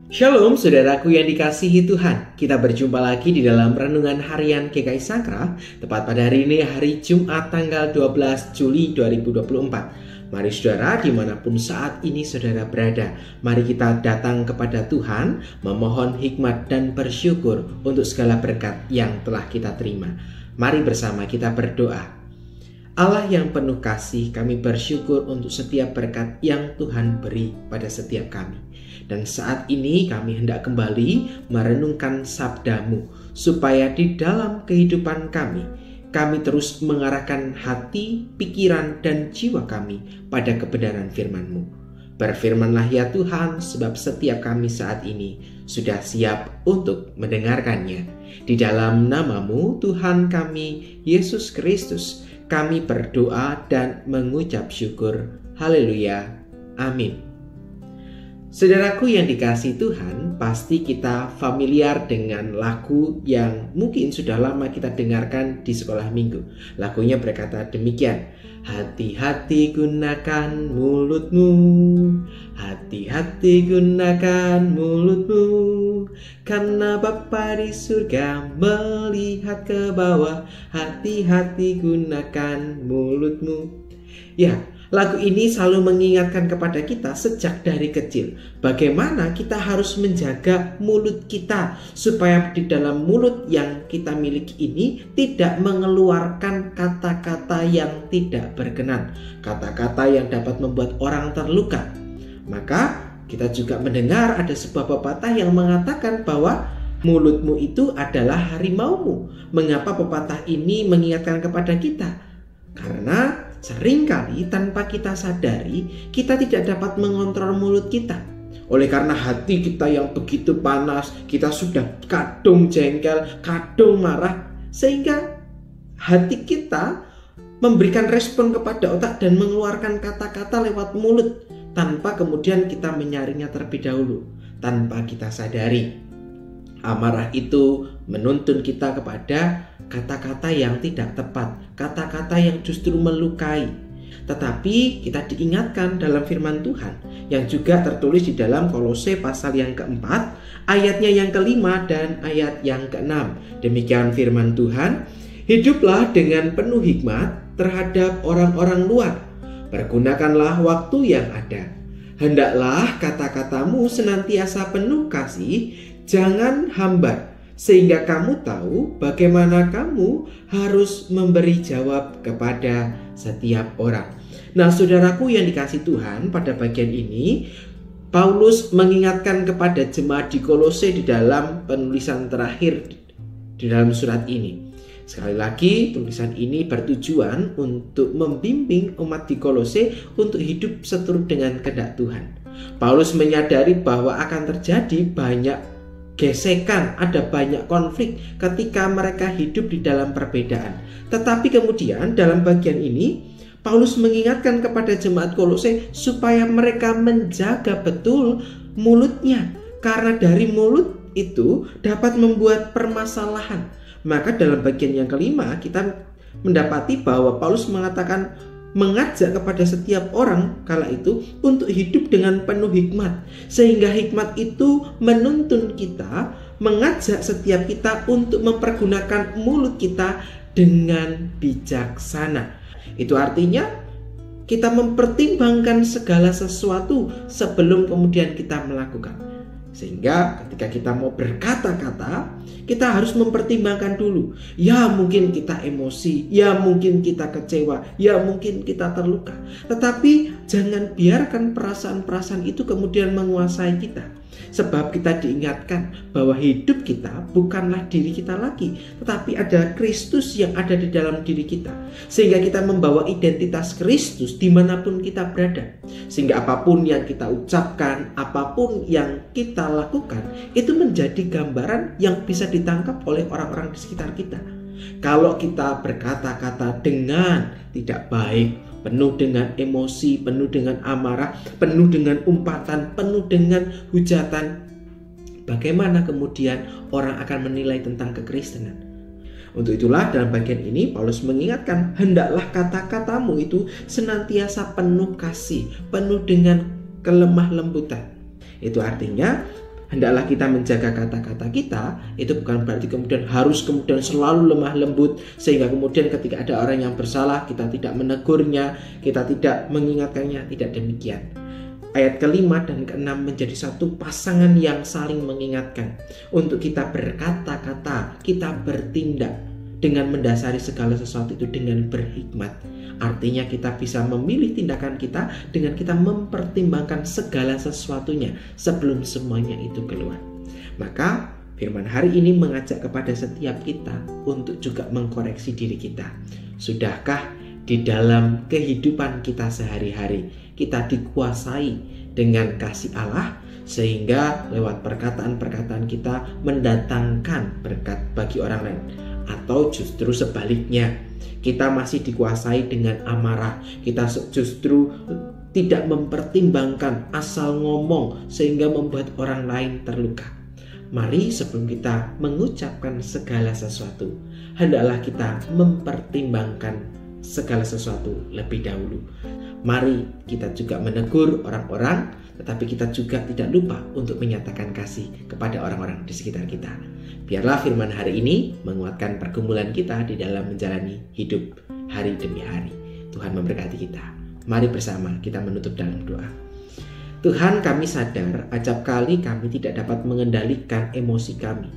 Shalom saudaraku yang dikasihi Tuhan. Kita berjumpa lagi di dalam Renungan Harian GKI Sakra. Tepat pada hari ini, hari Jumat tanggal 12 Juli 2024. Mari saudara, dimanapun saat ini saudara berada, mari kita datang kepada Tuhan, memohon hikmat dan bersyukur untuk segala berkat yang telah kita terima. Mari bersama kita berdoa. Allah yang penuh kasih, kami bersyukur untuk setiap berkat yang Tuhan beri pada setiap kami. Dan saat ini kami hendak kembali merenungkan sabda-Mu, supaya di dalam kehidupan kami terus mengarahkan hati, pikiran, dan jiwa kami pada kebenaran firman-Mu. Berfirmanlah ya Tuhan, sebab setiap kami saat ini sudah siap untuk mendengarkannya. Di dalam nama-Mu Tuhan kami, Yesus Kristus, kami berdoa dan mengucap syukur. Haleluya. Amin. Saudaraku yang dikasihi Tuhan, pasti kita familiar dengan lagu yang mungkin sudah lama kita dengarkan di sekolah minggu. Lagunya berkata demikian: hati-hati gunakan mulutmu, hati-hati gunakan mulutmu, karena Bapa di surga melihat ke bawah. Hati-hati gunakan mulutmu. Ya, lagu ini selalu mengingatkan kepada kita sejak dari kecil bagaimana kita harus menjaga mulut kita, supaya di dalam mulut yang kita miliki ini tidak mengeluarkan kata-kata yang tidak berkenan, kata-kata yang dapat membuat orang terluka. Maka kita juga mendengar ada sebuah pepatah yang mengatakan bahwa mulutmu itu adalah harimaumu. Mengapa pepatah ini mengingatkan kepada kita? Karena seringkali tanpa kita sadari, kita tidak dapat mengontrol mulut kita. Oleh karena hati kita yang begitu panas, kita sudah kadung jengkel, kadung marah, sehingga hati kita memberikan respon kepada otak dan mengeluarkan kata-kata lewat mulut, tanpa kemudian kita menyaringnya terlebih dahulu, tanpa kita sadari. Amarah itu menuntun kita kepada kata-kata yang tidak tepat, kata-kata yang justru melukai. Tetapi kita diingatkan dalam firman Tuhan yang juga tertulis di dalam Kolose pasal yang keempat, ayatnya yang kelima dan ayat yang keenam. Demikian firman Tuhan: hiduplah dengan penuh hikmat terhadap orang-orang luar, pergunakanlah waktu yang ada. Hendaklah kata-katamu senantiasa penuh kasih, jangan hambar, sehingga kamu tahu bagaimana kamu harus memberi jawab kepada setiap orang. Nah, saudaraku yang dikasihi Tuhan, pada bagian ini Paulus mengingatkan kepada jemaat di Kolose di dalam penulisan terakhir di dalam surat ini. Sekali lagi, tulisan ini bertujuan untuk membimbing umat di Kolose untuk hidup seturut dengan kehendak Tuhan. Paulus menyadari bahwa akan terjadi banyak gesekan, ada banyak konflik ketika mereka hidup di dalam perbedaan. Tetapi kemudian dalam bagian ini Paulus mengingatkan kepada jemaat Kolose supaya mereka menjaga betul mulutnya, karena dari mulut itu dapat membuat permasalahan. Maka dalam bagian yang kelima kita mendapati bahwa Paulus mengajak kepada setiap orang kala itu untuk hidup dengan penuh hikmat, sehingga hikmat itu menuntun kita, mengajak setiap kita untuk mempergunakan mulut kita dengan bijaksana. Itu artinya kita mempertimbangkan segala sesuatu sebelum kemudian kita melakukan. Sehingga ketika kita mau berkata-kata, kita harus mempertimbangkan dulu. Ya mungkin kita emosi, ya mungkin kita kecewa, ya mungkin kita terluka. Tetapi jangan biarkan perasaan-perasaan itu kemudian menguasai kita. Sebab kita diingatkan bahwa hidup kita bukanlah diri kita lagi, tetapi ada Kristus yang ada di dalam diri kita. Sehingga kita membawa identitas Kristus dimanapun kita berada. Sehingga apapun yang kita ucapkan, apapun yang kita lakukan, itu menjadi gambaran yang bisa ditangkap oleh orang-orang di sekitar kita. Kalau kita berkata-kata dengan tidak baik, penuh dengan emosi, penuh dengan amarah, penuh dengan umpatan, penuh dengan hujatan, bagaimana kemudian orang akan menilai tentang kekristenan? Untuk itulah dalam bagian ini Paulus mengingatkan, hendaklah kata-katamu itu senantiasa penuh kasih, penuh dengan kelemah lembutan. Itu artinya Hendaklah kita menjaga kata-kata kita. Itu bukan berarti kemudian selalu lemah lembut, sehingga kemudian ketika ada orang yang bersalah kita tidak menegurnya, kita tidak mengingatkannya. Tidak demikian. Ayat ke-5 dan ke-6 menjadi satu pasangan yang saling mengingatkan untuk kita berkata-kata, kita bertindak dengan mendasari segala sesuatu itu dengan berhikmat. Artinya kita bisa memilih tindakan kita dengan kita mempertimbangkan segala sesuatunya sebelum semuanya itu keluar. Maka firman hari ini mengajak kepada setiap kita untuk juga mengkoreksi diri kita. Sudahkah di dalam kehidupan kita sehari-hari kita dikuasai dengan kasih Allah, sehingga lewat perkataan-perkataan kita mendatangkan berkat bagi orang lain? Atau justru sebaliknya, kita masih dikuasai dengan amarah, kita justru tidak mempertimbangkan, asal ngomong sehingga membuat orang lain terluka? Mari sebelum kita mengucapkan segala sesuatu, hendaklah kita mempertimbangkan segala sesuatu lebih dahulu. Mari kita juga menegur orang-orang, tetapi kita juga tidak lupa untuk menyatakan kasih kepada orang-orang di sekitar kita. Biarlah firman hari ini menguatkan pergumulan kita di dalam menjalani hidup hari demi hari. Tuhan memberkati kita. Mari bersama kita menutup dalam doa. Tuhan, kami sadar acap kali kami tidak dapat mengendalikan emosi kami.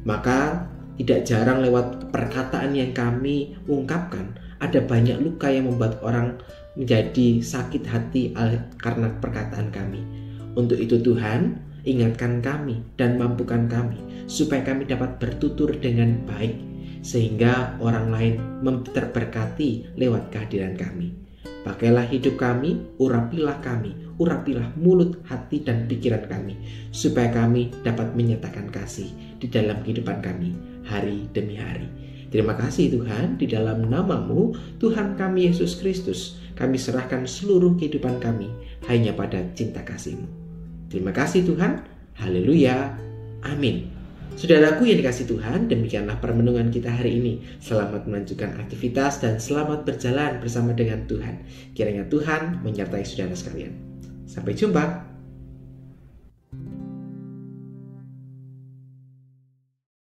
Maka tidak jarang lewat perkataan yang kami ungkapkan, ada banyak luka yang membuat orang menjadi sakit hati karena perkataan kami. Untuk itu Tuhan, ingatkan kami dan mampukan kami supaya kami dapat bertutur dengan baik, sehingga orang lain terberkati lewat kehadiran kami. Pakailah hidup kami, urapilah mulut, hati, dan pikiran kami, supaya kami dapat menyatakan kasih di dalam kehidupan kami hari demi hari. Terima kasih Tuhan, di dalam nama-Mu, Tuhan kami Yesus Kristus, kami serahkan seluruh kehidupan kami hanya pada cinta kasih-Mu. Terima kasih Tuhan, haleluya, amin. Saudaraku yang dikasih Tuhan, demikianlah permenungan kita hari ini. Selamat melanjutkan aktivitas dan selamat berjalan bersama dengan Tuhan. Kiranya Tuhan menyertai saudara sekalian. Sampai jumpa.